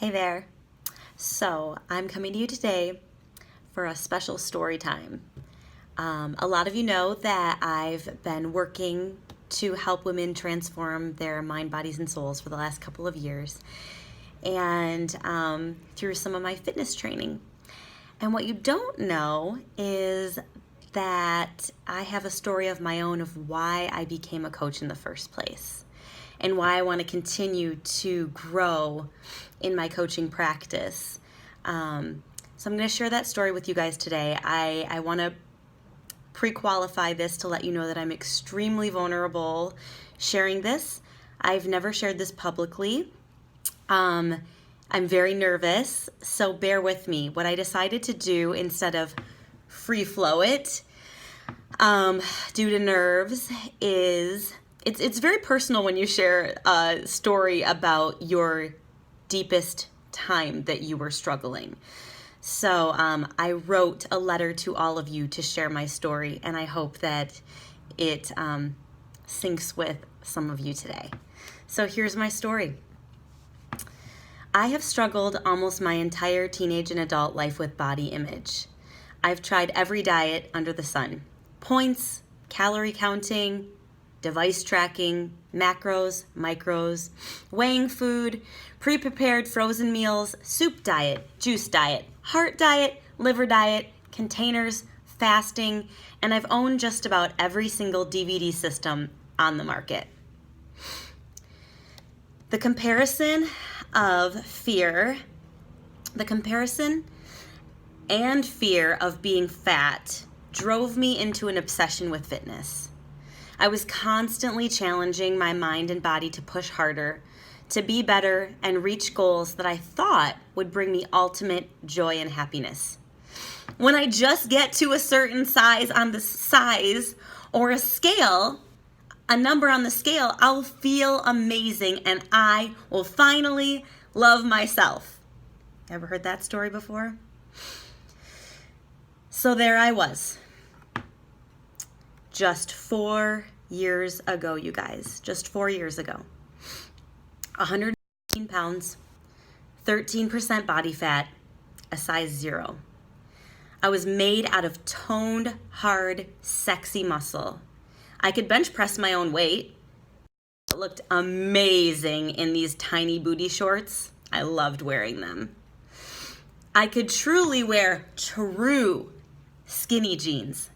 Hey there. So I'm coming to you today for a special story time. A lot of you know that I've been working to help women transform their mind, bodies, and souls for the last couple of years, and through some of my fitness training. And what you don't know is that I have a story of my own of why I became a coach in the first place and why I want to continue to grow in my coaching practice. So I'm going to share that story with you guys today. I want to pre-qualify this to let you know that I'm extremely vulnerable sharing this. I've never shared this publicly. I'm very nervous, so bear with me. What I decided to do instead of free flow it due to nerves is it's very personal when you share a story about your deepest time that you were struggling. So I wrote a letter to all of you to share my story, and I hope that it syncs with some of you today. So here's my story. I have struggled almost my entire teenage and adult life with body image. I've tried every diet under the sun. Points, calorie counting, device tracking, macros, micros, weighing food, pre-prepared frozen meals, soup diet, juice diet, heart diet, liver diet, containers, fasting, and I've owned just about every single DVD system on the market. The comparison and fear of being fat drove me into an obsession with fitness. I was constantly challenging my mind and body to push harder, to be better, and reach goals that I thought would bring me ultimate joy and happiness. When I just get to a certain size on the size or a number on the scale, I'll feel amazing and I will finally love myself. Ever heard that story before? So there I was. Just 4 years ago, you guys. Just 4 years ago. 115 pounds, 13% body fat, a size 0. I was made out of toned, hard, sexy muscle. I could bench press my own weight. It looked amazing in these tiny booty shorts. I loved wearing them. I could truly wear true skinny jeans.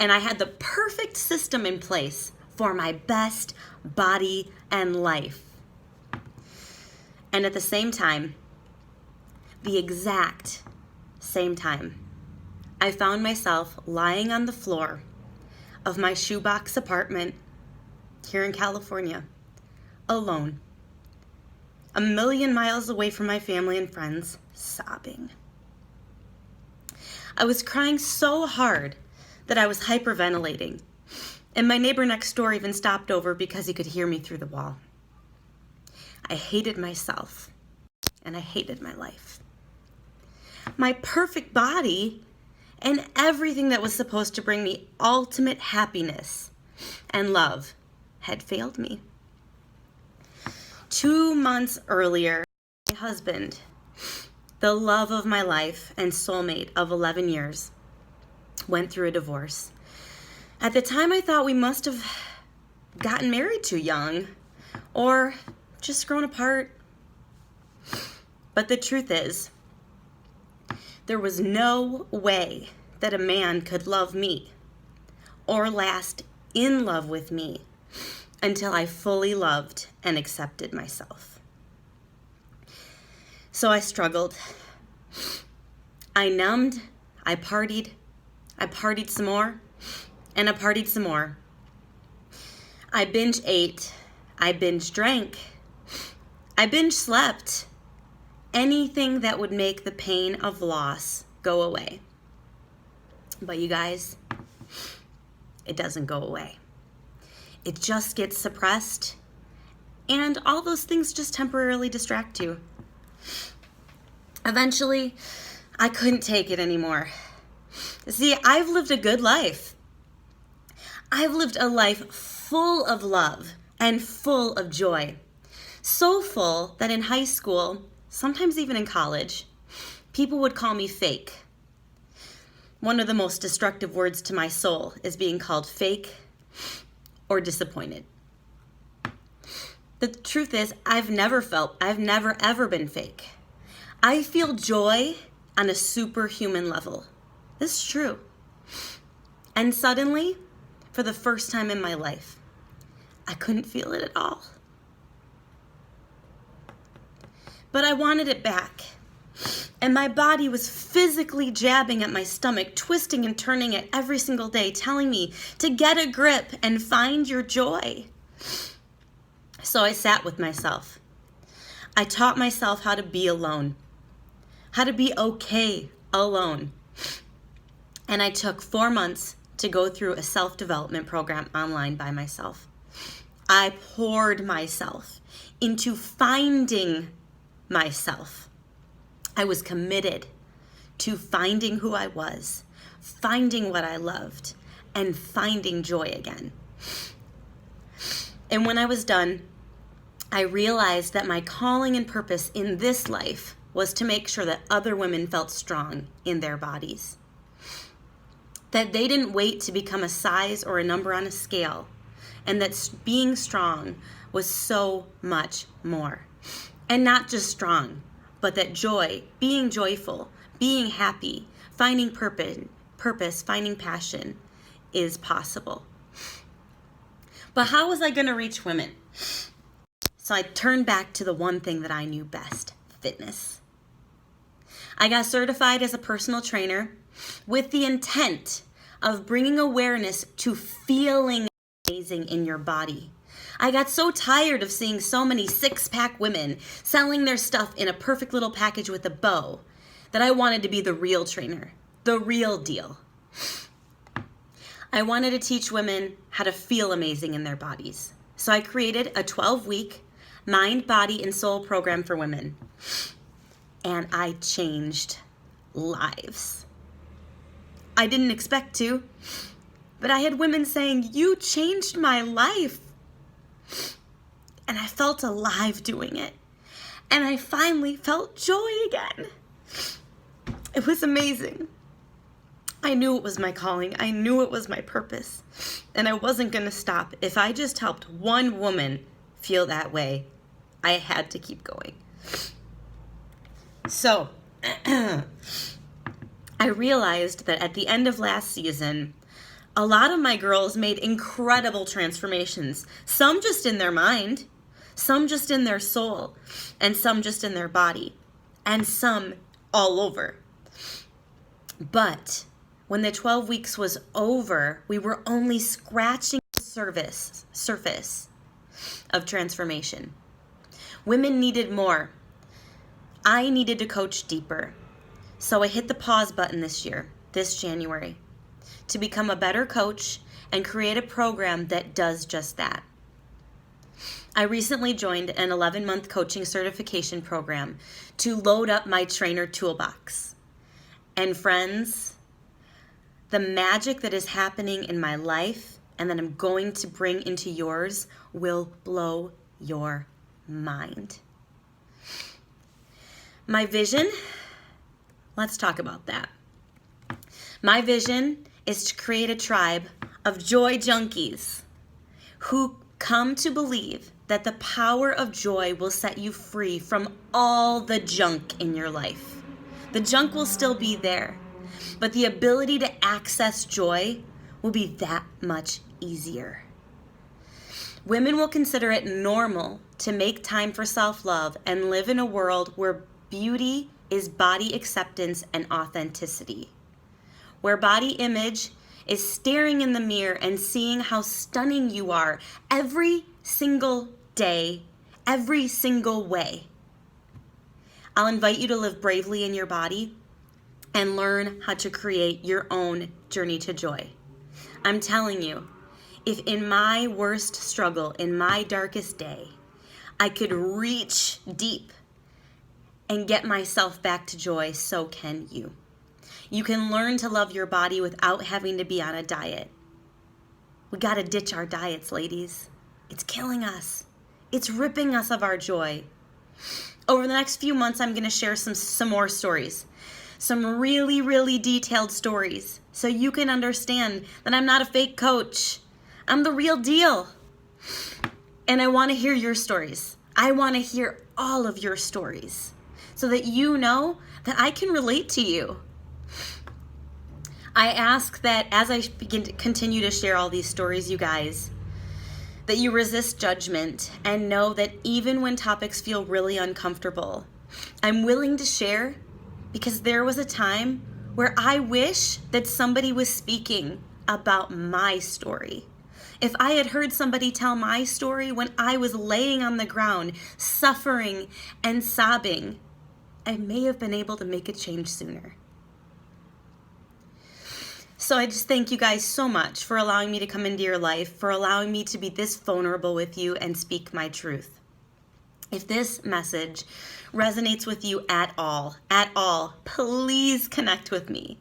And I had the perfect system in place for my best body and life. And at the same time, the exact same time, I found myself lying on the floor of my shoebox apartment here in California, alone, a million miles away from my family and friends, sobbing. I was crying so hard that I was hyperventilating, and my neighbor next door even stopped over because he could hear me through the wall. I hated myself, and I hated my life. My perfect body and everything that was supposed to bring me ultimate happiness and love had failed me. 2 months earlier, my husband, the love of my life and soulmate of 11 years, went through a divorce. At the time, I thought we must have gotten married too young or just grown apart. But the truth is, there was no way that a man could love me or last in love with me until I fully loved and accepted myself. So I struggled. I numbed, I partied some more, and I partied some more. I binge ate, I binge drank, I binge slept. Anything that would make the pain of loss go away. But you guys, it doesn't go away. It just gets suppressed, and all those things just temporarily distract you. Eventually, I couldn't take it anymore. See, I've lived a good life. I've lived a life full of love and full of joy. So full that in high school, sometimes even in college, people would call me fake. One of the most destructive words to my soul is being called fake or disappointed. The truth is, I've never ever been fake. I feel joy on a superhuman level. This is true. And suddenly, for the first time in my life, I couldn't feel it at all. But I wanted it back. And my body was physically jabbing at my stomach, twisting and turning it every single day, telling me to get a grip and find your joy. So I sat with myself. I taught myself how to be alone, how to be okay alone. And I took 4 months to go through a self-development program online by myself. I poured myself into finding myself. I was committed to finding who I was, finding what I loved, and finding joy again. And when I was done, I realized that my calling and purpose in this life was to make sure that other women felt strong in their bodies. That they didn't wait to become a size or a number on a scale, and that being strong was so much more. And not just strong, but that joy, being joyful, being happy, finding purpose, finding passion is possible. But how was I going to reach women? So I turned back to the one thing that I knew best, fitness. I got certified as a personal trainer with the intent of bringing awareness to feeling amazing in your body. I got so tired of seeing so many six-pack women selling their stuff in a perfect little package with a bow that I wanted to be the real trainer, the real deal. I wanted to teach women how to feel amazing in their bodies. So I created a 12-week mind, body, and soul program for women. And I changed lives. I didn't expect to, but I had women saying, "You changed my life." And I felt alive doing it. And I finally felt joy again. It was amazing. I knew it was my calling. I knew it was my purpose. And I wasn't going to stop. If I just helped one woman feel that way, I had to keep going. So, I realized that at the end of last season, a lot of my girls made incredible transformations. Some just in their mind, some just in their soul, and some just in their body, and some all over. But when the 12 weeks was over, we were only scratching the surface of transformation. Women needed more. I needed to coach deeper. So I hit the pause button this January, to become a better coach and create a program that does just that. I recently joined an 11-month coaching certification program to load up my trainer toolbox. And friends, the magic that is happening in my life and that I'm going to bring into yours will blow your mind. My vision, let's talk about that. My vision is to create a tribe of joy junkies who come to believe that the power of joy will set you free from all the junk in your life. The junk will still be there, but the ability to access joy will be that much easier. Women will consider it normal to make time for self-love and live in a world where beauty is body acceptance and authenticity, where body image is staring in the mirror and seeing how stunning you are every single day, every single way. I'll invite you to live bravely in your body and learn how to create your own journey to joy. I'm telling you, if in my worst struggle, in my darkest day, I could reach deep and get myself back to joy, so can you. You can learn to love your body without having to be on a diet. We gotta ditch our diets, ladies. It's killing us. It's ripping us of our joy. Over the next few months, I'm going to share some more stories. Some really, really detailed stories. So you can understand that I'm not a fake coach. I'm the real deal. And I want to hear your stories. I want to hear all of your stories so that you know that I can relate to you. I ask that as I begin to continue to share all these stories, you guys, that you resist judgment and know that even when topics feel really uncomfortable, I'm willing to share because there was a time where I wish that somebody was speaking about my story. If I had heard somebody tell my story when I was laying on the ground, suffering and sobbing, I may have been able to make a change sooner. So I just thank you guys so much for allowing me to come into your life, for allowing me to be this vulnerable with you and speak my truth. If this message resonates with you at all, please connect with me.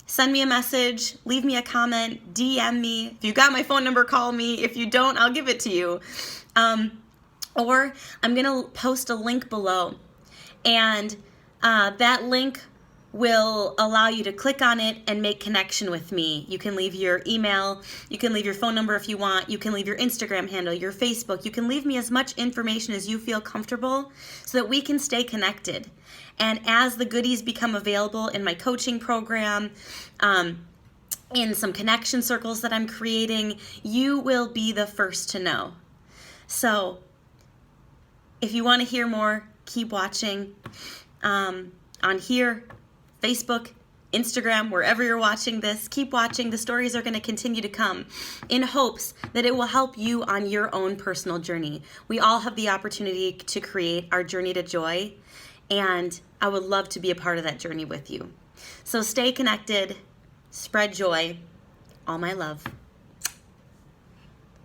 Send me a message, leave me a comment, DM me. If you got my phone number, call me. If you don't, I'll give it to you. Or I'm going to post a link below. And that link will allow you to click on it and make connection with me. You can leave your email, you can leave your phone number if you want, you can leave your Instagram handle, your Facebook. You can leave me as much information as you feel comfortable so that we can stay connected. And as the goodies become available in my coaching program, in some connection circles that I'm creating, you will be the first to know. So if you want to hear more, keep watching on here, Facebook, Instagram, wherever you're watching this. Keep watching. The stories are going to continue to come in hopes that it will help you on your own personal journey. We all have the opportunity to create our journey to joy, and I would love to be a part of that journey with you. So stay connected, spread joy. All my love.